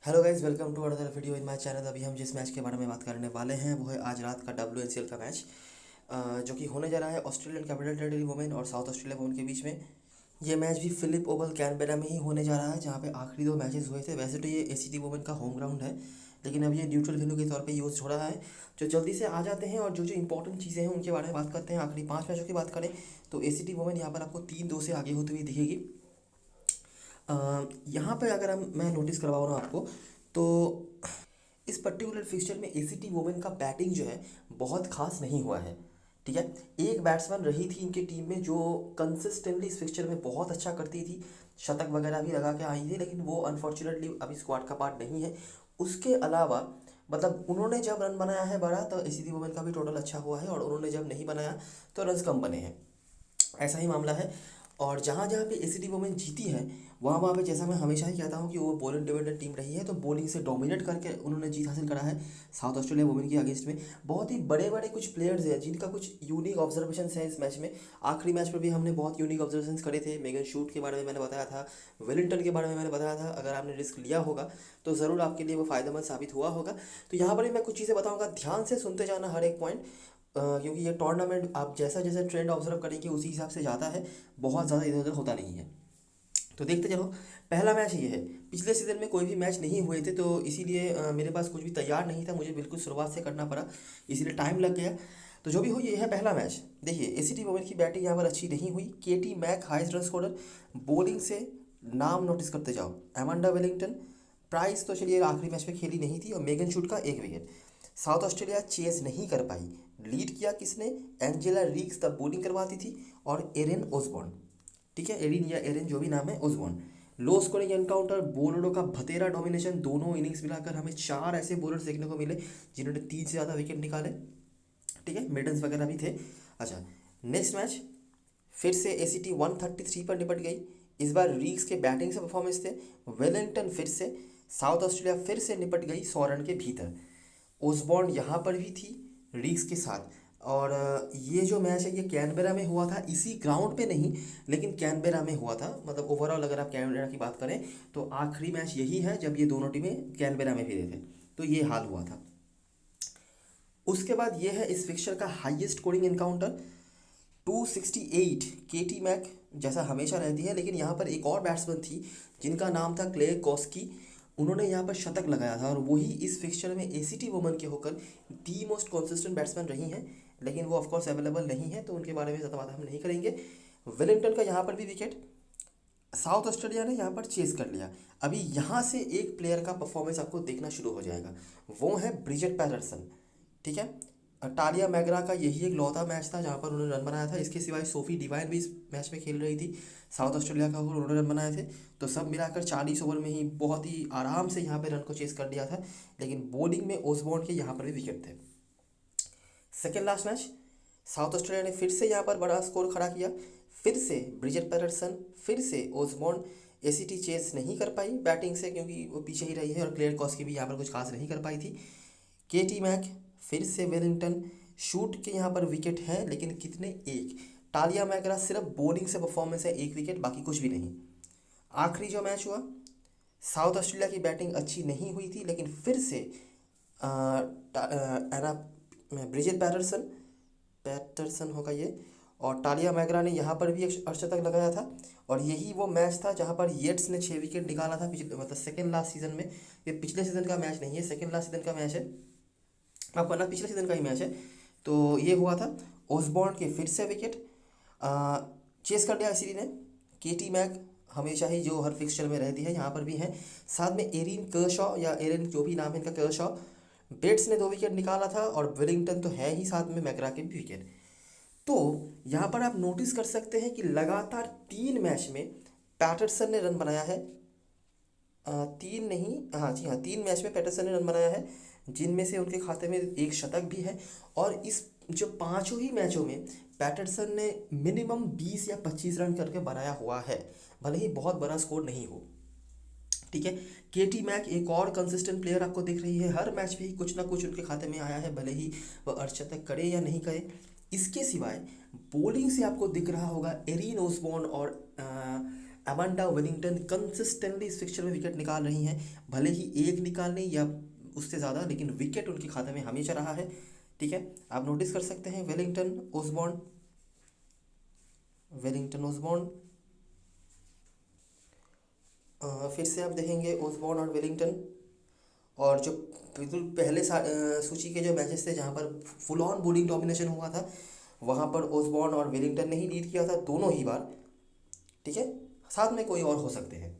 Hello guys, welcome to another video in my channel. अभी हम जिस मैच के बारे में बात करने वाले हैं वो है आज रात का WNCL का मैच, जो कि होने जा रहा है ऑस्ट्रेलियन कैपिटल टेरिटरी वुमेन और साउथ ऑस्ट्रेलिया वुमेन के बीच में। ये मैच भी फिलिप ओवल कैनबेरा में ही होने जा रहा है, जहाँ पे आखिरी दो मैचेस हुए थे। वैसे तो ये ACT वुमेन का होम ग्राउंड है, लेकिन अब ये न्यूट्रल वेन्यू के तौर पे यूज़ हो रहा है। जो जल्दी से आ जाते हैं और जो जो इंपॉर्टेंट चीज़ें हैं उनके बारे में बात करते हैं। आखिरी 5 मैचों की बात करें तो ACT वुमेन यहाँ पर आपको 3-2 से आगे होती हुई दिखेगी। यहाँ पे अगर मैं नोटिस करवा रहा हूँ आपको, तो इस पर्टिकुलर फिक्सचर में ACT वुमेन का बैटिंग जो है बहुत खास नहीं हुआ है। ठीक है, एक बैट्समैन रही थी इनकी टीम में जो कंसिस्टेंटली इस फिक्सचर में बहुत अच्छा करती थी, शतक वगैरह भी लगा के आई थी, लेकिन वो अनफॉर्चुनेटली अभी स्क्वाड का पार्ट नहीं है। उसके अलावा मतलब उन्होंने जब रन बनाया है बड़ा, तो ACT वुमेन का भी टोटल अच्छा हुआ है, और उन्होंने जब नहीं बनाया तो रन कम बने हैं। ऐसा ही मामला है। और जहाँ जहाँ पे ACT वुमेन जीती है, वहाँ वहाँ पे जैसा मैं हमेशा ही कहता हूँ कि वो बॉलिंग डिपेंडेंट टीम रही है, तो बॉलिंग से डोमिनेट करके उन्होंने जीत हासिल करा है साउथ ऑस्ट्रेलिया वुमेन के अगेंस्ट में। बहुत ही बड़े बड़े कुछ प्लेयर्स हैं जिनका कुछ यूनिक ऑब्जर्वेशन है इस मैच में। आखिरी मैच पर भी हमने बहुत यूनिक ऑब्जर्वेशन करे थे। मेगन शूट के बारे में मैंने बताया था, वेलिंगटन के बारे में मैंने बताया था। अगर आपने रिस्क लिया होगा तो ज़रूर आपके लिए वो फ़ायदेमंद साबित हुआ होगा। तो यहाँ पर भी मैं कुछ चीज़ें बताऊँगा, ध्यान से सुनते जाना हर एक पॉइंट, क्योंकि ये टूर्नामेंट आप जैसा जैसा ट्रेंड ऑब्जर्व करेंगे उसी हिसाब से जाता है, बहुत ज़्यादा इधर उधर होता नहीं है। तो देखते चलो, पहला मैच ये है। पिछले सीज़न में कोई भी मैच नहीं हुए थे, तो इसीलिए मेरे पास कुछ भी तैयार नहीं था, मुझे बिल्कुल शुरुआत से करना पड़ा, इसीलिए टाइम लग गया। तो जो भी हो, ये है पहला मैच। देखिए, ACT वुमेन की बैटिंग यहाँ पर अच्छी नहीं हुई। KT Mack highest run scorer. Bowling से नाम नोटिस करते जाओ, एमांडा वेलिंगटन। प्राइस तो चलिए आखिरी मैच में खेली नहीं थी, और मेगन शूट का 1 विकेट। साउथ ऑस्ट्रेलिया चेज नहीं कर पाई। लीड किया किसने? एंजेला रीक्स तब बॉलिंग करवाती थी, और एरिन ओसबॉर्न। ठीक है, एरिन या एरिन जो भी नाम है, ओसबॉर्न। लो स्कोरिंग एनकाउंटर, बॉलरों का भतेरा डोमिनेशन। दोनों इनिंग्स मिलाकर हमें 4 ऐसे बॉलर्स देखने को मिले जिन्होंने 3 से ज़्यादा विकेट निकाले। ठीक है, मेडन्स वगैरह भी थे। अच्छा, नेक्स्ट मैच फिर से ACT 133 पर निपट गई। इस बार रीक्स के बैटिंग से परफॉर्मेंस थे। वेलिंगटन फिर से, साउथ ऑस्ट्रेलिया फिर से निपट गई 100 रन के भीतर। ओसबॉर्न यहाँ पर भी थी रीक्स के साथ। और ये जो मैच है ये कैनबेरा में हुआ था, इसी ग्राउंड पे नहीं, लेकिन कैनबेरा में हुआ था। मतलब ओवरऑल अगर आप कैनबेरा की बात करें तो आखिरी मैच यही है जब ये दोनों टीमें कैनबेरा में भिड़े थे, तो ये हाल हुआ था। उसके बाद ये है इस फिक्सचर का highest scoring encounter, 268। KT Mack जैसा हमेशा रहती है, लेकिन यहाँ पर एक और बैट्समैन थी जिनका नाम था क्ले कॉस्की। उन्होंने यहाँ पर शतक लगाया था, और वही इस फिक्सचर में ACT वुमेन के होकर दी मोस्ट कॉन्सिस्टेंट बैट्समैन रही हैं। लेकिन वो ऑफकोर्स अवेलेबल नहीं है, तो उनके बारे में ज़्यादा बात हम नहीं करेंगे। वेलिंगटन का यहाँ पर भी विकेट। साउथ ऑस्ट्रेलिया ने यहाँ पर चेस कर लिया। अभी यहाँ से एक प्लेयर का परफॉर्मेंस आपको देखना शुरू हो जाएगा, वो है ब्रिजेट पैटरसन। ठीक है, टालिया मैगरा का यही एक लौता मैच था जहाँ पर उन्होंने रन बनाया था। इसके सिवाय सोफी डिवाइन भी इस मैच में खेल रही थी साउथ ऑस्ट्रेलिया का, और उन्होंने रन बनाए थे। तो सब मिलाकर 40 ओवर में ही बहुत ही आराम से यहाँ पे रन को चेस कर लिया था। लेकिन बॉलिंग में ओसबॉर्न के यहाँ पर भी विकेट थे। Second last match, south Australia ने फिर से यहाँ पर बड़ा स्कोर खड़ा किया। फिर से ब्रिजेट पैटरसन, फिर से ओसबॉर्न। ACT चेस नहीं कर पाई बैटिंग से, क्योंकि वो पीछे ही रही है, और क्लेयर कॉस्की भी यहाँ पर कुछ खास नहीं कर पाई थी। KT मैक, फिर से वेलिंगटन। शूट के यहाँ पर विकेट हैं, लेकिन कितने? एक। टालिया मैगरा सिर्फ बॉलिंग से परफॉर्मेंस है, 1 विकेट, बाकी कुछ भी नहीं। आखिरी जो मैच हुआ, साउथ ऑस्ट्रेलिया की बैटिंग अच्छी नहीं हुई थी, लेकिन फिर से एना ब्रिजेट पैटरसन, पैटरसन होगा ये, और टालिया मैगरा ने यहाँ पर भी एक अर्धशतक लगाया था। और यही वो मैच था जहाँ पर येट्स ने 6 विकेट निकाला था पिछले, मतलब सेकेंड लास्ट सीजन में। ये पिछले सीजन का मैच नहीं है, सेकेंड लास्ट सीजन का मैच है, आपको ना पिछले सीजन का ही मैच है। तो ये हुआ था। ओसबॉर्न के फिर से विकेट। चेस कर लिया इसी ने। KT मैक हमेशा ही जो हर फिक्सचर में रहती है, यहाँ पर भी है। साथ में एरिन कर्शॉ, या एरिन जो भी नाम है इनका, कर्शॉ। बेट्स ने 2 विकेट निकाला था, और वेलिंगटन तो है ही साथ में, मैकरा के भी विकेट। तो यहाँ पर आप नोटिस कर सकते हैं कि लगातार 3 मैच में पैटरसन ने रन बनाया है। 3 नहीं, हाँ जी हाँ, 3 मैच में पैटरसन ने रन बनाया है, जिनमें से उनके खाते में एक शतक भी है। और इस जो पांचों ही मैचों में पैटरसन ने मिनिमम 20 या 25 रन करके बनाया हुआ है, भले ही बहुत बड़ा स्कोर नहीं हो। ठीक है, KT मैक एक और कंसिस्टेंट प्लेयर आपको दिख रही है, हर मैच में ही कुछ ना कुछ उनके खाते में आया है, भले ही वह अर्धशतक करे या नहीं करे। इसके सिवाय बॉलिंग से आपको दिख रहा होगा एरिन ओसबॉर्न और अमांडा वेलिंगटन कंसिस्टेंटली इस फिक्चर में विकेट निकाल रही हैं, भले ही एक निकाल लें या उससे ज़्यादा, लेकिन विकेट उनके खाते में हमेशा रहा है। ठीक है, आप नोटिस कर सकते हैं वेलिंगटन ओसबॉर्न, वेलिंगटन ओसबॉर्न, फिर से आप देखेंगे ओसबॉर्न और वेलिंगटन। और जो बिल्कुल पहले सूची के जो मैचेस थे जहाँ पर फुल ऑन बॉलिंग डोमिनेशन हुआ था, वहाँ पर ओसबॉर्न और वेलिंगटन ने ही लीड किया था दोनों ही बार। ठीक है, साथ में कोई और हो सकते हैं।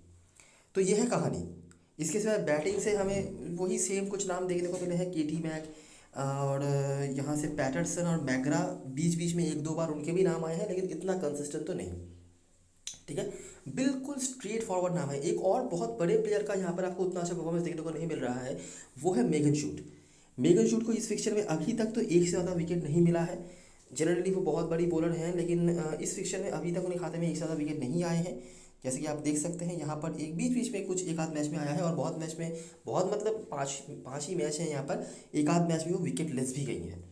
तो ये है कहानी। इसके सिवाय बैटिंग से हमें वही सेम कुछ नाम देखने को मिले हैं, केटी मैक और यहाँ से पैटरसन और मैगरा, बीच बीच में एक दो बार उनके भी नाम आए हैं, लेकिन इतना कंसिस्टेंट तो नहीं। ठीक है, बिल्कुल स्ट्रेट फॉरवर्ड नाम है। एक और बहुत बड़े प्लेयर का यहाँ पर आपको उतना अच्छा परफॉर्मेंस देखने को नहीं मिल रहा है, वो है मेगन शूट। मेगन शूट को इस फिक्चर में अभी तक तो एक से ज़्यादा विकेट नहीं मिला है। जनरली वो बहुत बड़ी बॉलर हैं, लेकिन इस फिक्चर में अभी तक उनके खाते में एक से ज़्यादा विकेट नहीं आए हैं। जैसे कि आप देख सकते हैं यहाँ पर एक बीच बीच में कुछ एक आध मैच में आया है, और बहुत मैच में, बहुत मतलब पाँच पाँच ही मैच हैं यहाँ पर, एक आध मैच में वो विकेट लेस भी गई हैं।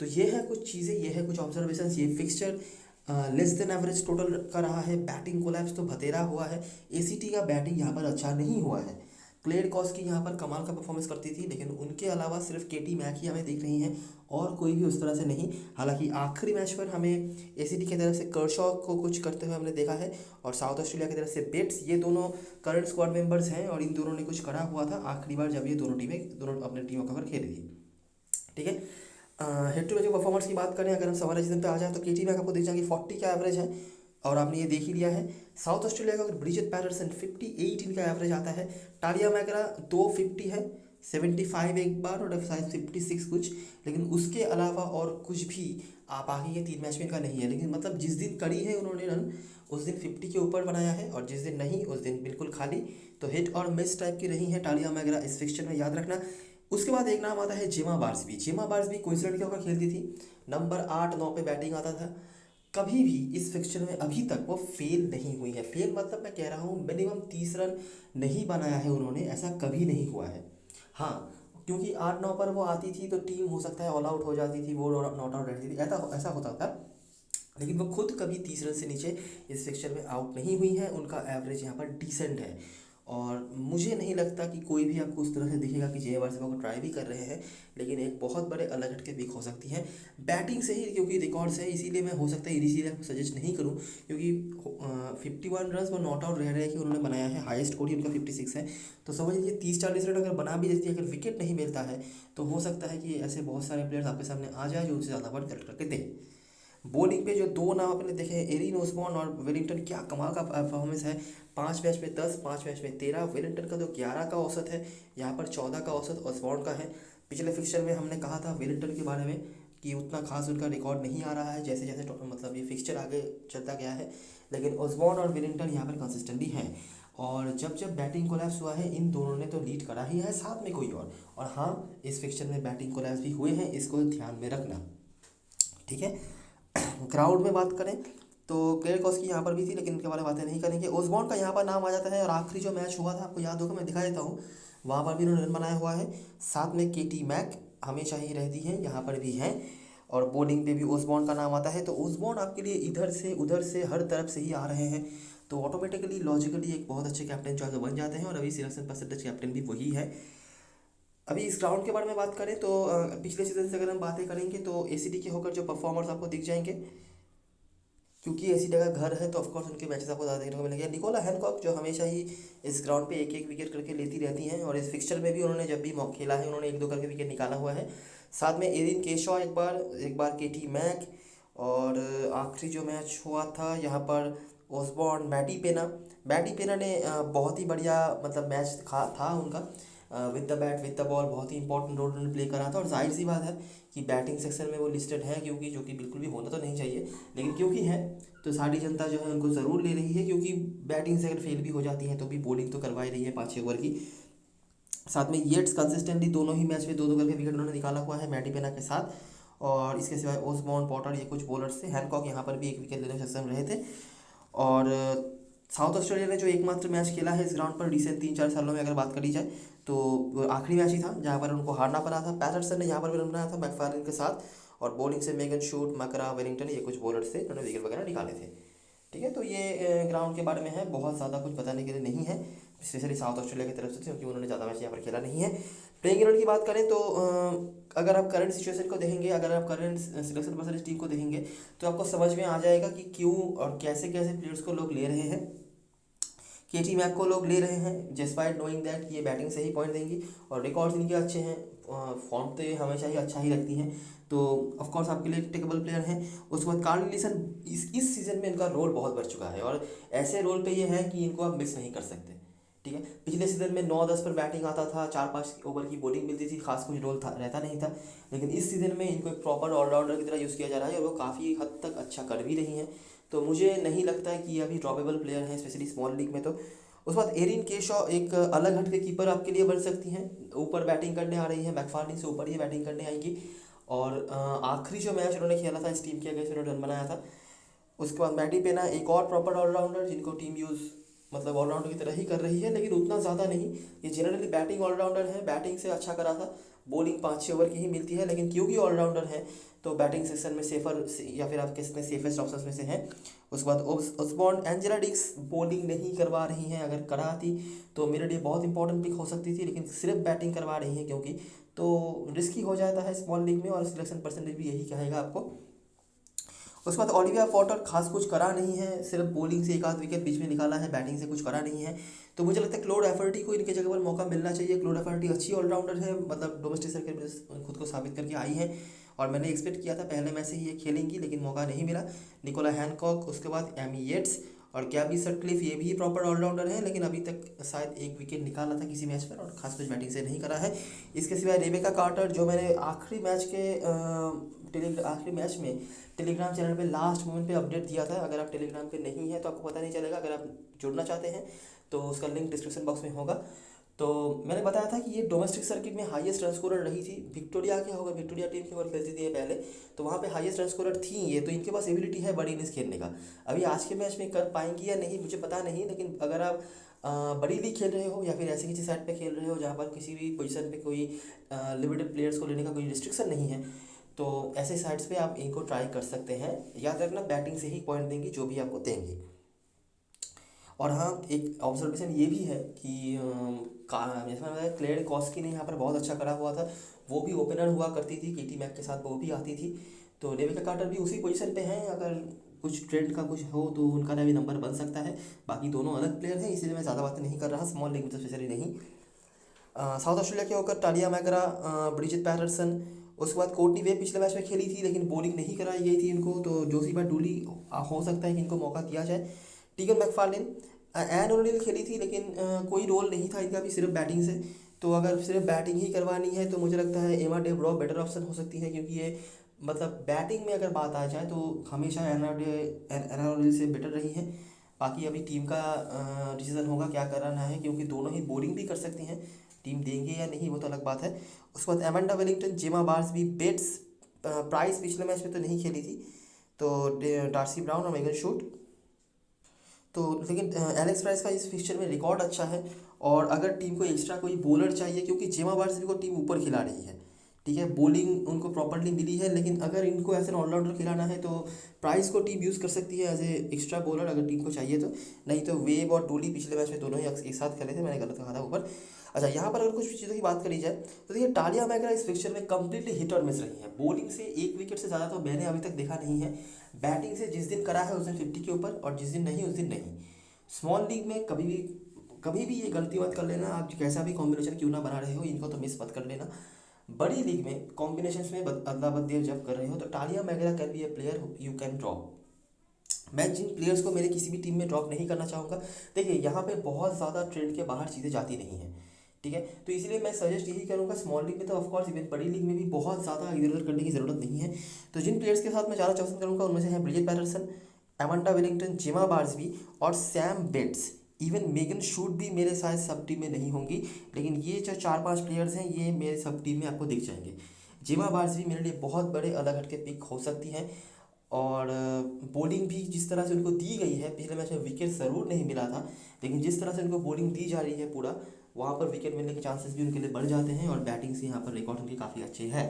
तो ये है कुछ चीज़ें, ये है कुछ ऑब्जर्वेशंस। ये fixture less than average total का रहा है। बैटिंग कोलैप्स तो बतेरा हुआ है। एसीटी का बैटिंग यहाँ पर अच्छा नहीं हुआ है। क्लेड कॉस्की यहाँ पर कमाल का परफॉर्मेंस करती थी, लेकिन उनके अलावा सिर्फ केटी मैक ही हमें दिख रही हैं, और कोई भी उस तरह से नहीं। हालांकि आखिरी मैच पर हमें एसीटी की तरफ से कर्शॉ को कुछ करते हुए हमने देखा है, और साउथ ऑस्ट्रेलिया की तरफ से बेट्स, ये दोनों करंट स्क्वाड मेंबर्स हैं, और इन दोनों ने कुछ करा हुआ था आखिरी बार जब ये दोनों अपने टीमों का खेली थी। ठीक है, हेड टू मैच परफॉर्मेंस की बात करें, अगर हम समर सीजन पे आ जाए तो केटी मैक आपको दिख जाएंगे 40 का एवरेज है, और आपने ये देख ही लिया है। साउथ ऑस्ट्रेलिया का अगर ब्रिजेट पैटरसन 58 इनका एवरेज आता है। टालिया मैकरा 250 है, 75 एक बार, और शायद 56 कुछ, लेकिन उसके अलावा और कुछ भी आप आगे ये 3 मैच में इनका नहीं है। लेकिन मतलब जिस दिन करी है उन्होंने रन, उस दिन 50 के ऊपर बनाया है, और जिस दिन नहीं उस दिन बिल्कुल खाली। तो हिट और मिस टाइप की रही है टालिया मैकरा इस फिक्चर में, याद रखना। उसके बाद एक नाम आता है जेमा बार्सबी। जेमा बार्सबी क्वींसलैंड के होकर खेलती थी, नंबर 8-9 पे बैटिंग आता था। कभी भी इस फिक्चर में अभी तक वो फेल नहीं हुई है। फेल मतलब मैं कह रहा हूँ मिनिमम 30 रन नहीं बनाया है उन्होंने, ऐसा कभी नहीं हुआ है। हाँ, क्योंकि 8-9 पर वो आती थी तो टीम हो सकता है ऑल आउट हो जाती थी, वो नॉट आउट रहती थी, ऐसा ऐसा होता था। लेकिन वो खुद कभी 30 रन से नीचे इस फिक्चर में आउट नहीं हुई है। उनका एवरेज यहाँ पर डिसेंट है, और मुझे नहीं लगता कि कोई भी आपको उस तरह से दिखेगा कि जे बार्सिलोना को ट्राई भी कर रहे हैं, लेकिन एक बहुत बड़े अलग हटके वीक हो सकती है बैटिंग से ही, क्योंकि रिकॉर्ड्स है, इसीलिए मैं हो सकता है इसीलिए आपको सजेस्ट नहीं करूँ, क्योंकि 51 रन वो नॉट आउट रह रहे हैं कि उन्होंने बनाया है, हाईएस्ट स्कोर ही उनका 56 है। तो समझ लीजिए 30-40 रन अगर बना भी देती है, अगर विकेट नहीं मिलता है, तो हो सकता है कि ऐसे बहुत सारे प्लेयर्स आपके सामने आ जाए जो उनसे ज़्यादा रन कलेक्ट करके दें। बॉलिंग पे जो दो नाम अपने देखे हैं, एरिन ओसबॉर्न और वेलिंगटन, क्या कमाल का परफॉर्मेंस है। 5 मैच में 10, 5 मैच में 13, वेलिंगटन का तो 11 का औसत है, यहाँ पर 14 का औसत ओसबॉर्न का है। पिछले फिक्चर में हमने कहा था वेलिंगटन के बारे में कि उतना खास उनका रिकॉर्ड नहीं आ रहा है, जैसे जैसे मतलब ये फिक्चर आगे चलता गया है, लेकिन ओसबॉर्न और वेलिंगटन यहाँ पर कंसिस्टेंटली हैं। और जब जब बैटिंग कोलैप्स हुआ है, इन दोनों ने तो लीड करा ही है, साथ में कोई और हाँ, इस फिक्चर में बैटिंग कोलैप्स भी हुए हैं, इसको ध्यान में रखना। ठीक है, क्राउड में बात करें तो क्लेयर कॉस्की यहाँ पर भी थी, लेकिन उनके बारे में बातें नहीं करेंगे। ओसबॉर्न का यहाँ पर नाम आ जाता है, और आखिरी जो मैच हुआ था आपको याद होगा, मैं दिखा देता हूँ, वहाँ पर भी उन्होंने रन बनाया हुआ है। साथ में केटी मैक हमेशा ही रहती हैं, यहाँ पर भी हैं, और बॉलिंग पे भी ओसबॉर्न का नाम आता है। तो ओसबॉर्न आपके लिए इधर से उधर से हर तरफ से ही आ रहे हैं, तो ऑटोमेटिकली लॉजिकली एक बहुत अच्छे कैप्टन चॉइस बन जाते हैं, और अभी सिलेक्शन परसेंटेज कैप्टन भी वही है। अभी इस ग्राउंड के बारे में बात करें तो पिछले सीजन से अगर हम बातें करेंगे तो एसीडी के होकर जो परफॉर्मर्स आपको दिख जाएंगे, क्योंकि ऐसी जगह घर है तो ऑफकोर्स उनके मैचेस आपको ज़्यादा देखने को मिलेंगे। निकोला हैनकॉक जो हमेशा ही इस ग्राउंड पे एक एक विकेट करके लेती रहती हैं, और इस फिक्चर में भी उन्होंने जब भी मौका खेला है उन्होंने एक दो करके विकेट निकाला हुआ है। साथ में एरिन केशॉ एक बार केटी मैक, और आखिरी जो मैच हुआ था यहाँ पर ओसबॉर्न मैटी पेना ने बहुत ही बढ़िया मतलब मैच था उनका, with the bat with the ball बहुत ही इंपॉर्टेंट रोल उन्होंने प्ले करा था। और जाहिर सी बात है कि बैटिंग सेक्शन में वो लिस्टेड है, क्योंकि जो कि बिल्कुल भी होना तो नहीं चाहिए, लेकिन क्योंकि है तो सारी जनता जो है उनको ज़रूर ले रही है, क्योंकि बैटिंग से अगर फेल भी हो जाती है तो भी बॉलिंग तो करवा ही रही है 5-6 ओवर की। साथ में येट्स कंसिस्टेंटली दोनों ही मैच में दो दो करके विकेट उन्होंने निकाला हुआ है मैटी पेना के साथ। और इसके सिवाय ओसबॉर्न पॉटर ये कुछ बॉलर्स थे, हैनकॉक यहाँ पर भी एक विकेट लेने में सक्षम रहे थे। और साउथ ऑस्ट्रेलिया ने जो एकमात्र मैच खेला है इस ग्राउंड पर रिसेंट 3-4 सालों में अगर बात करी जाए, तो वो आखिरी मैच ही था जहाँ पर उनको हारना पड़ा था। पैटरसन ने यहाँ पर भी रन बनाया था मैकफार्लिन के साथ, और बॉलिंग से मेगन शूट, मकरा, वेलिंगटन, ये कुछ बॉलर्स थे जिन्होंने विकेट वगैरह निकाले थे। ठीक है, तो ये ग्राउंड के बारे में है, बहुत ज़्यादा कुछ बताने के लिए नहीं है, स्पेशली साउथ ऑस्ट्रेलिया की तरफ से, क्योंकि उन्होंने ज़्यादा मैच यहाँ पर खेला नहीं है। प्लेइंग 11 की बात करें तो अगर आप करंट सिचुएशन को देखेंगे, अगर आप करंट सिलेक्शन परसेंटेज टीम को देखेंगे, तो आपको समझ में आ जाएगा कि क्यों और कैसे कैसे प्लेयर्स को लोग ले रहे हैं। केटी मैक को लोग ले रहे हैं जस्पाइट नोइंग दैट कि ये बैटिंग से ही पॉइंट देंगी, और रिकॉर्ड्स इनके अच्छे हैं, फॉर्म तो ये हमेशा ही अच्छा ही रखती हैं, तो ऑफकोर्स आपके लिए टेकेबल प्लेयर हैं। उसके बाद कार्ल लिसन, इस सीज़न में इनका रोल बहुत बढ़ चुका है, और ऐसे रोल पे ये है कि इनको आप मिस नहीं कर सकते। ठीक है, पिछले सीजन में 9-10 पर बैटिंग आता था, 4-5 ओवर की बॉलिंग मिलती थी, खास कुछ रोल था रहता नहीं था, लेकिन इस सीज़न में इनको एक प्रॉपर ऑलराउंडर की तरह यूज़ किया जा रहा है, और वो काफ़ी हद तक अच्छा कर भी रही हैं। तो मुझे नहीं लगता है कि ये अभी ड्रॉपेबल प्लेयर हैं, स्पेशली स्मॉल लीग में। तो उसके बाद एरिन केशॉ एक अलग हट के कीपर आपके लिए बन सकती हैं, ऊपर बैटिंग करने आ रही है, मैकफार्लिन से ऊपर ही बैटिंग करने आएंगी, और आखिरी जो मैच उन्होंने खेला था इस टीम के अगेंस्ट, उन्होंने रन बनाया था। उसके बाद मैटी पेना, एक और प्रॉपर ऑलराउंडर जिनको टीम यूज़ मतलब ऑलराउंडर की तरह ही कर रही है, लेकिन उतना ज़्यादा नहीं। ये जनरली बैटिंग ऑलराउंडर है, बैटिंग से अच्छा करा था, बॉलिंग 5-6 ओवर की ही मिलती है, लेकिन क्योंकि ऑलराउंडर है तो बैटिंग सेक्शन में सेफर, या फिर आप कह सकते हैं सेफेस्ट ऑप्शन में से हैं। उसके बाद ओसबॉर्न एंजेला डिक्स बॉलिंग नहीं करवा रही हैं, अगर कराती तो मेरे लिए बहुत इंपॉर्टेंट पिक हो सकती थी, लेकिन सिर्फ बैटिंग करवा रही हैं क्योंकि, तो रिस्की हो जाता है स्मॉल लीग में, और सिलेक्शन परसेंटेज भी यही कहेगा आपको। उसके बाद ओलिविया पॉटर खास कुछ करा नहीं है, सिर्फ बॉलिंग से एक आध विकेट बीच में निकाला है, बैटिंग से कुछ करा नहीं है। तो मुझे लगता है क्लोड एफर्टी को इनके जगह पर मौका मिलना चाहिए। क्लोड एफर्टी अच्छी ऑलराउंडर है, मतलब डोमेस्टिक सर्किट में खुद को साबित करके आई है, और मैंने एक्सपेक्ट किया था पहले मैच से ही ये खेलेंगी, लेकिन मौका नहीं मिला। निकोला हैनकॉक, उसके बाद एमी येट्स और गैबी सटक्लिफ, ये भी प्रॉपर ऑलराउंडर है, लेकिन अभी तक शायद एक विकेट निकाला था किसी मैच पर, और खास कुछ बैटिंग से नहीं करा है। इसके सिवाय रेबेका कार्टर, जो मैंने आखिरी मैच आखिरी मैच में टेलीग्राम चैनल पे लास्ट मोमेंट पे अपडेट दिया था, अगर आप टेलीग्राम पे नहीं हैं तो आपको पता नहीं चलेगा, अगर आप जुड़ना चाहते हैं तो उसका लिंक डिस्क्रिप्शन बॉक्स में होगा। तो मैंने बताया था कि ये डोमेस्टिक सर्किट में हाईएस्ट रन स्कोरर रही थी, विक्टोरिया क्या होगा, विक्टोरिया टीम की ओर खेलती थी ये पहले, तो वहाँ पे हाईएस्ट रन स्कोरर थी ये, तो इनके पास एबिलिटी है बड़ी इनिंग्स खेलने का। अभी आज के मैच में कर पाएंगी या नहीं मुझे पता नहीं, लेकिन अगर आप बड़ी लीग खेल रहे हो या फिर ऐसी किसी साइड पे खेल रहे हो जहाँ पर किसी भी पोजीशन पे कोई लिमिटेड प्लेयर्स को लेने का कोई रिस्ट्रिक्शन नहीं है, तो ऐसे साइड्स पे आप इनको ट्राई कर सकते हैं। याद रखना बैटिंग से ही पॉइंट देंगी जो भी आपको देंगी। और हाँ, एक ऑब्जर्वेशन ये भी है कि जैसे मैंने बताया क्लेयर कॉस्की ने यहाँ पर बहुत अच्छा करा हुआ था, वो भी ओपनर हुआ करती थी केटी मैक के साथ, वो भी आती थी। तो रेबेका कार्टर भी उसी पोजीशन पे हैं, अगर कुछ ट्रेंड का कुछ हो तो उनका भी नंबर बन सकता है। बाकी दोनों अलग प्लेयर हैं, इसलिए मैं ज़्यादा बातें नहीं कर रहा, स्मॉल लीग में तो स्पेशली नहीं। साउथ ऑस्ट्रेलिया के होकर टालिया मैकरा, ब्रिजिट पैटरसन, उसके बाद कोर्टनी वे पिछले मैच में खेली थी, लेकिन बॉलिंग नहीं कराई गई थी इनको, तो जोशीबा डूली हो सकता है कि इनको मौका दिया जाए। टीगन मैकफार्लिन, एन ओनिल खेली थी, लेकिन कोई रोल नहीं था इनका भी, सिर्फ बैटिंग से। तो अगर सिर्फ बैटिंग ही करवानी है तो मुझे लगता है एमा डे ब्रॉ बेटर ऑप्शन हो सकती है, क्योंकि ये मतलब बैटिंग में अगर बात आ जाए तो हमेशा एना ओनिल से बेटर रही है। बाकी अभी टीम का डिसीजन होगा क्या कराना है, क्योंकि दोनों ही बॉलिंग भी कर सकती हैं, टीम देंगे या नहीं वो तो अलग बात है। उसके बाद Amanda Wellington, Gemma बार्सबी, bets, price पिछले मैच में तो नहीं खेली थी, तो डार्सी ब्राउन और मेगन शूट। तो लेकिन एलेक्स प्राइस का इस फिक्चर में रिकॉर्ड अच्छा है, और अगर टीम को एक्स्ट्रा कोई बॉलर चाहिए, क्योंकि जेमा बार्सबी को टीम ऊपर खिला रही है, ठीक है, बॉलिंग उनको प्रॉपरली मिली है, लेकिन अगर इनको ऐसे ऑलराउंडर खिलाना है तो प्राइस को टीम यूज़ कर सकती है एज ए एक्स्ट्रा बॉलर, अगर टीम को चाहिए तो। नहीं तो वेब और डोली पिछले मैच में दोनों ही एक साथ खेले थे, मैंने गलत कहा था ऊपर। अच्छा, यहाँ पर अगर कुछ चीज़ों की बात करी जाए तो देखिए टालिया मैकरा इस फिक्चर में कंप्लीटली हिट और मिस रही है। बॉलिंग से एक विकेट से ज़्यादा तो मैंने अभी तक देखा नहीं है, बैटिंग से जिस दिन करा है उस दिन 50 के ऊपर, और जिस दिन नहीं उस दिन नहीं। स्मॉल लीग में कभी भी ये गलती मत कर लेना, आप कैसा भी कॉम्बिनेशन क्यों ना बना रहे हो, इनको तो मिस मत कर लेना। बड़ी लीग में कॉम्बिनेशन में अदला बदली जब कर रहे हो तो Talia McGrath can be A player you can drop. मैं जिन प्लेयर्स को मेरे किसी भी टीम में ड्रॉप नहीं करना चाहूँगा, देखिए यहाँ पे बहुत ज़्यादा ट्रेंड के बाहर चीज़ें जाती नहीं हैं, ठीक है, तो इसलिए मैं सजेस्ट यही करूँगा, स्मॉल लीग में तो ऑफकोर्स, इवन बड़ी लीग में भी बहुत ज़्यादा इधर उधर करने की ज़रूरत नहीं है। तो जिन प्लेयर्स के साथ मैं ज़्यादा पसंद करूँगा उनमें से हैं Bridget Patterson, एमंडा Wellington, Gemma Barsby और Sam Bates. Even Megan Schutt भी मेरे शायद सब टीम में नहीं होंगी, लेकिन ये जो 4-5 प्लेयर्स हैं ये मेरे सब टीम में आपको दिख जाएंगे। जेमा बार्सबी मेरे लिए बहुत बड़े अलग हटके पिक हो सकती हैं, और बॉलिंग भी जिस तरह से उनको दी गई है, पिछले मैच में विकेट ज़रूर नहीं मिला था, लेकिन जिस तरह से उनको बॉलिंग दी जा रही है पूरा, वहाँ पर विकेट मिलने के चांसेस भी उनके लिए बढ़ जाते हैं, और बैटिंग से यहाँ पर रिकॉर्ड उनके काफ़ी अच्छे हैं।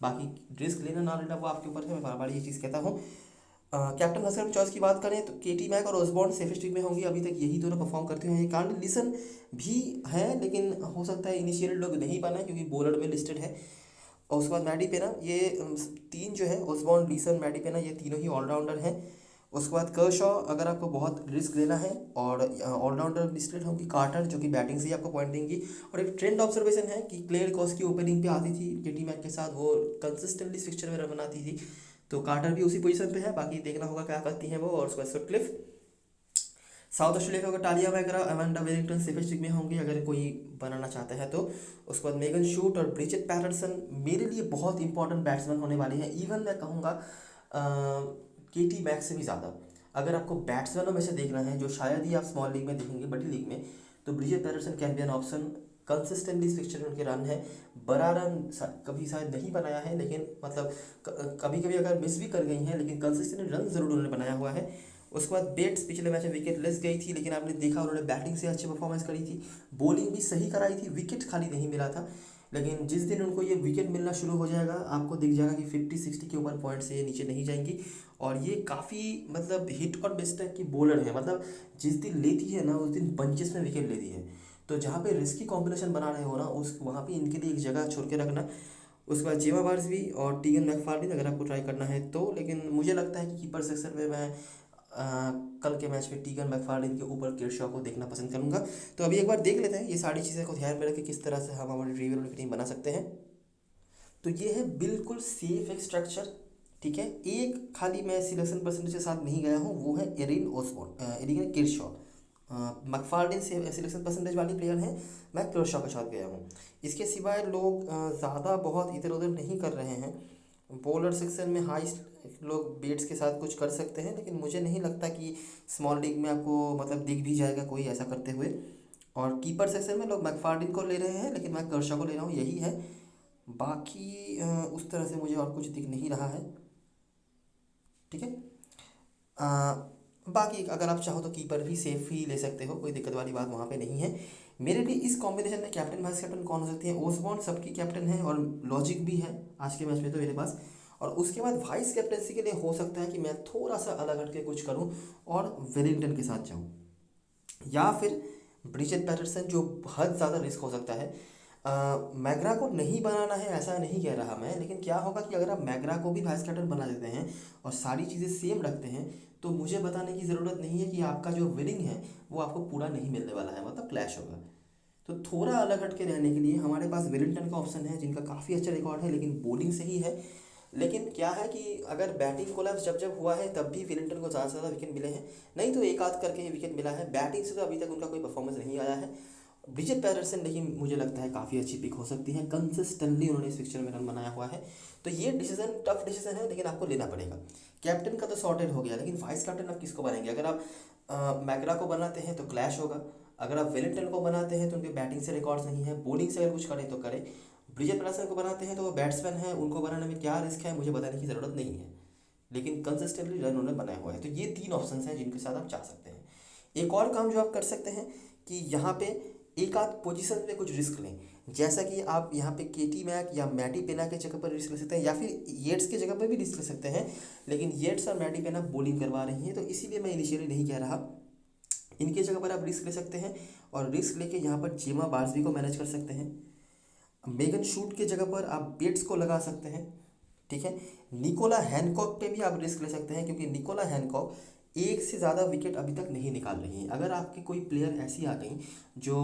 बाकी रिस्क लेना ना लेना वो आपके ऊपर है, मैं बार बार ये चीज़ कहता हूँ। कैप्टन भास्कर चॉइस की बात करें तो केटी मैक और ओसबॉर्न सेफेस्ट पिक में होंगे, अभी तक यही दोनों परफॉर्म करते हैं। कार्ल लिसन भी है, लेकिन हो सकता है इनिशियल लोग नहीं पाना क्योंकि बॉलर में लिस्टेड है। और उसके बाद मैडी पेना, ये तीन जो है ओसबॉर्न, लीसन, मैडी पेना, ये तीनों ही ऑलराउंडर हैं। उसके बाद कर्शॉ, अगर आपको बहुत रिस्क लेना है, और ऑलराउंडर लिस्टेड होंगी कार्टर जो कि बैटिंग से ही आपको पॉइंट देंगी। और एक ट्रेंड ऑब्जर्वेशन है कि क्लेयर कॉस की ओपनिंग पे आती थी केटी मैक के साथ, वो कंसिस्टेंटली फिक्सचर में रन बनाती थी, तो कार्टर भी उसी पोजीशन पे है, बाकी देखना होगा क्या करती हैं वो। और उसके बाद सटक्लिफ, साउथ ऑस्ट्रेलिया का होगा Tahlia McGrath, Amanda Wellington safest में होंगे अगर कोई बनाना चाहता है तो। उसके बाद मेगन शूट और ब्रिजेट पैटरसन मेरे लिए बहुत इंपॉर्टेंट बैट्समैन होने वाली हैं, इवन मैं कहूँगा केटी मैक्स से भी ज़्यादा। अगर आपको बैट्समैनों में से देखना है जो शायद ही आप स्मॉल लीग में देखेंगे, बड़ी लीग में, तो Bridget Patterson can be an option. Consistently इस फिक्चर में उनके रन है, बड़ा रन कभी शायद नहीं बनाया है, लेकिन मतलब कभी कभी अगर मिस भी कर गई हैं, लेकिन कंसिस्टेंट रन जरूर उन्होंने बनाया हुआ है। उसके बाद बेट्स पिछले मैच में विकेट लेस गई थी, लेकिन आपने देखा उन्होंने बैटिंग से अच्छी परफॉर्मेंस करी थी, बॉलिंग भी सही कराई थी, विकेट खाली नहीं मिला था। लेकिन जिस दिन उनको ये विकेट मिलना शुरू हो जाएगा, आपको दिख जाएगा कि 50-60 के ऊपर पॉइंट से ये नीचे नहीं जाएंगी। और ये काफ़ी मतलब हिट और मिस टाइप की बॉलर है, मतलब जिस दिन लेती है ना उस दिन बंचेस में विकेट लेती है। तो जहाँ पे रिस्की कॉम्बिनेशन बना रहे हो ना, उस वहाँ पे इनके लिए एक जगह छोड़ के रखना। उसके बाद जेमा बार्सबी और टीगन मैकफार्लिन अगर आपको ट्राई करना है तो, लेकिन मुझे लगता है कि कीपर सेक्शन में मैं कल के मैच में टीगन मैकफार्लिन के ऊपर किरशॉ को देखना पसंद करूंगा। तो अभी एक बार देख लेते हैं ये सारी चीज़ें को ध्यान में रख के किस तरह से हम हमारी रिव्यू की टीम बना सकते हैं। तो ये है बिल्कुल सेफ एक स्ट्रक्चर, ठीक है। एक खाली मैं सिलेक्शन परसेंटेज के साथ नहीं गया हूँ, वो है एरिन ओसबॉर्न, एरिन किरशॉ। मैकफार्लिन से सिलेक्शन परसेंटेज वाली प्लेयर हैं, मैं किरशॉ के साथ गया हूँ। इसके सिवाय लोग ज़्यादा बहुत इधर उधर नहीं कर रहे हैं। बॉलर सेक्शन में हाई लोग बेट्स के साथ कुछ कर सकते हैं, लेकिन मुझे नहीं लगता कि स्मॉल लीग में आपको मतलब दिख भी जाएगा कोई ऐसा करते हुए। और कीपर सेक्शन में लोग मैकफार्लिन को ले रहे हैं, लेकिन मैं किरशॉ को ले रहा हूँ, यही है। बाकी उस तरह से मुझे और कुछ दिख नहीं रहा है, ठीक है। आ, बाकी अगर आप चाहो तो कीपर भी सेफ ही ले सकते हो, कोई दिक्कत वाली बात वहाँ पे नहीं है। मेरे लिए इस कॉम्बिनेशन में कैप्टन वाइस कैप्टन कौन हो सकती है, ओसबॉर्न सबकी कैप्टन है और लॉजिक भी है आज के मैच में तो मेरे पास। और उसके बाद वाइस कैप्टनसी के लिए हो सकता है कि मैं थोड़ा सा अलग हट के कुछ करूँ और वेलिंगटन के साथ जाऊँ, या फिर ब्रिजेट पैटरसन, जो बहुत ज़्यादा रिस्क हो सकता है। मैगरा को नहीं बनाना है ऐसा नहीं कह रहा मैं, लेकिन क्या होगा कि अगर आप मैगरा को भी वाइस कैप्टन बना देते हैं और सारी चीज़ें सेम रखते हैं, तो मुझे बताने की ज़रूरत नहीं है कि आपका जो विनिंग है वो आपको पूरा नहीं मिलने वाला है, मतलब क्लैश होगा। तो थोड़ा अलग हट के रहने के लिए हमारे पास वेलिंगटन का ऑप्शन है, जिनका काफ़ी अच्छा रिकॉर्ड है, लेकिन बॉलिंग सही है। लेकिन क्या है कि अगर बैटिंग कोलैप्स जब जब हुआ है तब भी वेलिंगटन को ज़्यादा से ज़्यादा विकेट मिले हैं, नहीं तो एक आध करके ही विकेट मिला है, बैटिंग से तो अभी तक उनका कोई परफॉर्मेंस नहीं आया है। ब्रिजेट पैटरसन लेकिन मुझे लगता है काफ़ी अच्छी पिक हो सकती है, कंसिस्टेंटली उन्होंने इस पिक्चर में रन बनाया हुआ है। तो ये डिसीजन टफ डिसीजन है, लेकिन आपको लेना पड़ेगा। कैप्टन का तो सॉर्टेड हो गया, लेकिन वाइस कैप्टन आप किसको बनाएंगे। अगर आप मैगरा को बनाते हैं तो क्लैश होगा, अगर आप वेलिंगटन को बनाते हैं तो उनके बैटिंग से रिकॉर्ड्स नहीं है, बॉलिंग से अगर कुछ करें तो करें। ब्रिजेट पैटरसन को बनाते हैं तो वो बैट्समैन है, उनको बनाने में क्या रिस्क है मुझे बताने की ज़रूरत नहीं है, लेकिन कंसिस्टेंटली रन उन्होंने बनाया हुआ है। तो ये तीन ऑप्शन हैं जिनके साथ आप जा सकते हैं। एक और काम जो आप कर सकते हैं कि यहाँ पे एक आध पोजीशन में कुछ रिस्क लें, जैसा कि आप यहाँ पे केटी मैक या मैटी पेना के जगह पर रिस्क ले सकते हैं, या फिर येट्स के जगह पर भी रिस्क ले सकते हैं, लेकिन येट्स और मैटी पेना बॉलिंग करवा रही हैं, तो इसीलिए मैं इनिशियली नहीं कह रहा। इनके जगह पर आप रिस्क ले सकते हैं, और रिस्क लेके यहाँ पर जेमा बार्सबी को मैनेज कर सकते हैं। मेगन शूट के जगह पर आप बेट्स को लगा सकते हैं, ठीक है। निकोला हैनकॉक पे भी आप रिस्क ले सकते हैं, क्योंकि निकोला हैनकॉक एक से ज़्यादा विकेट अभी तक नहीं निकाल रही हैं। अगर आपकी कोई प्लेयर ऐसी आ गई जो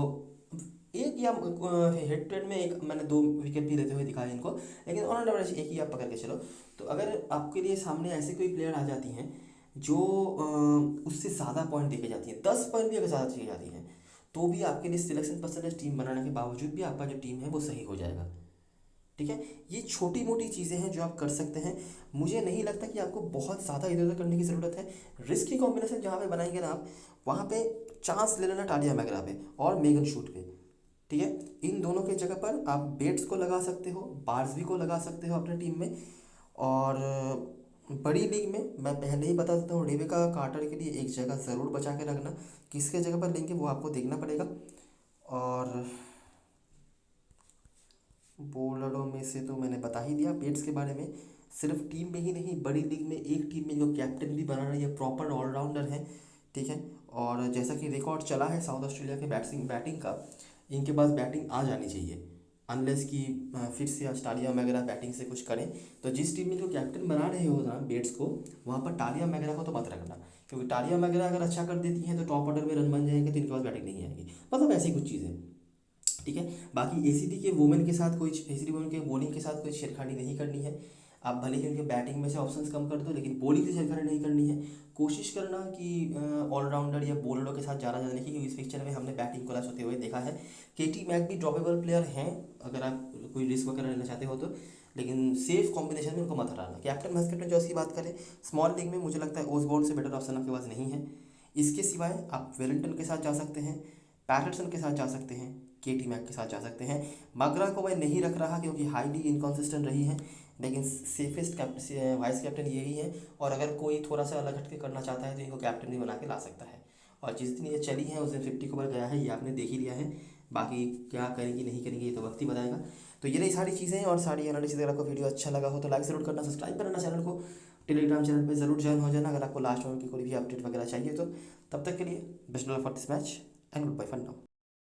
एक या हेड टू हेड में एक मैंने 2 विकेट भी लेते हुए दिखाया इनको, लेकिन ऑन एवरेज एक ही आप पकड़ के चलो, तो अगर आपके लिए सामने ऐसी कोई प्लेयर आ जाती हैं जो उससे ज़्यादा पॉइंट देके जाती हैं, 10 पॉइंट भी अगर ज़्यादा चली जाती हैं, तो भी आपके लिए सिलेक्शन परसेंटेज टीम बनाने के बावजूद भी आपका जो टीम है वो सही हो जाएगा, ठीक है। ये छोटी मोटी चीज़ें हैं जो आप कर सकते हैं, मुझे नहीं लगता कि आपको बहुत ज़्यादा इधर उधर करने की ज़रूरत है। रिस्क की कॉम्बिनेशन जहाँ पे बनाएंगे ना आप, वहाँ पे चांस ले लेना टालिया मैगरा पे और मेगन शूट पे, ठीक है। इन दोनों के जगह पर आप बेट्स को लगा सकते हो, बार्सबी को लगा सकते हो अपने टीम में। और बड़ी लीग में मैं पहले ही बता देता हूँ, रेबेका कार्टर के लिए एक जगह ज़रूर बचा के रखना, किसके जगह पर लेंगे वो आपको देखना पड़ेगा। और बॉलरों में से तो मैंने बता ही दिया बेट्स के बारे में। सिर्फ टीम में ही नहीं, बड़ी लीग में एक टीम में इनको कैप्टन भी बना रही है, प्रॉपर ऑलराउंडर है, ठीक है। और जैसा कि रिकॉर्ड चला है साउथ ऑस्ट्रेलिया के बैटिंग का, इनके पास बैटिंग आ जानी चाहिए, अनलेस कि फिर से ऑस्ट्रेलिया वगैरह बैटिंग से कुछ करें। तो जिस टीम में जो कैप्टन बना रहे हो ना बेट्स को, वहाँ पर टालिया मैगरा को तो मत रखना, क्योंकि टालिया मैगरा अगर अच्छा कर देती हैं तो टॉप ऑर्डर में रन बन जाएंगे, तो इनके पास बैटिंग नहीं आएगी, मतलब ऐसी कुछ चीज़ें, ठीक है। बाकी एसीटी के वुमेन के साथ कोई, एसीटी वुमेन के बॉलिंग के साथ कोई छेड़खानी नहीं करनी है। आप भले ही उनके बैटिंग में से ऑप्शंस कम कर दो, लेकिन बॉलिंग से छेड़खानी नहीं करनी है। कोशिश करना कि ऑलराउंडर या बॉलरों के साथ ज़्यादा जाने की, क्योंकि इस पिक्चर में हमने बैटिंग कोलैप्स होते हुए देखा है। केटी मैक भी ड्रॉपेबल प्लेयर हैं, अगर आप कोई रिस्क वगैरह लेना चाहते हो तो, लेकिन सेफ कॉम्बिनेशन में उनको मत हराना। कैप्टन वाइस कैप्टन जॉस की बात करें, स्मॉल लीग में मुझे लगता है ओसबोर्न से बेटर ऑप्शन आपके पास नहीं है। इसके सिवाय आप वेलिंगटन के साथ जा सकते हैं, पैटरसन के साथ जा सकते हैं, केटी मैक के साथ जा सकते हैं। मगरा को मैं नहीं रख रहा क्योंकि हाईली इनकॉन्सिस्टेंट रही है, लेकिन सेफेस्ट वाइस कैप्टन यही है। और अगर कोई थोड़ा सा अलग हटके करना चाहता है तो इनको कैप्टन भी बना के ला सकता है। और जिस दिन ये चली है उस दिन 50 के ऊपर गया है, ये आपने देख ही लिया है। बाकी क्या करेंगी नहीं करेंगी ये तो वक्त ही बताएगा। तो ये रही सारी चीज़ें और सारी एनालिसिस। अगर आपको वीडियो अच्छा लगा हो तो लाइक ज़रूर करना, सब्सक्राइब करना चैनल को, टेलीग्राम चैनल पे ज़रूर ज्वाइन हो जाना अगर आपको लास्ट ओवर की कोई भी अपडेट वगैरह चाहिए तो। तब तक के लिए best of luck for this match and good bye for now.